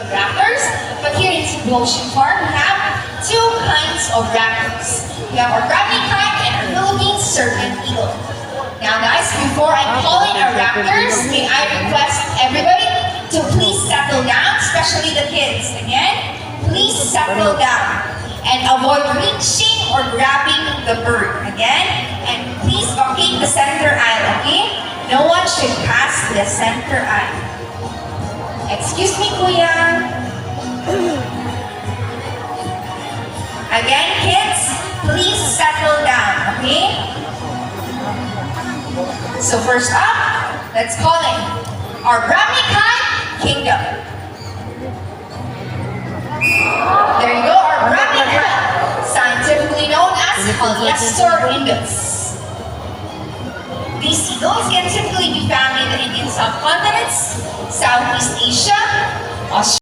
raptors, but here in Cebu Ocean Farm, we have two kinds of raptors. We have our Grammy kind and our Philippine serpent eagle. Now guys, before I call in our raptors, may I request everybody to please settle down, especially the kids. Again, please settle down and avoid reaching or grabbing the bird. Again, and please vacate the center aisle, okay? No one should pass the center aisle. Excuse me, Kuya. Again, kids, please settle down, okay? So first up, let's call it our Brahmican Kingdom. There you go, our Brahmican, scientifically known as Polyester indus. These eagles can typically be found in the Indian subcontinents, Southeast Asia, Australia,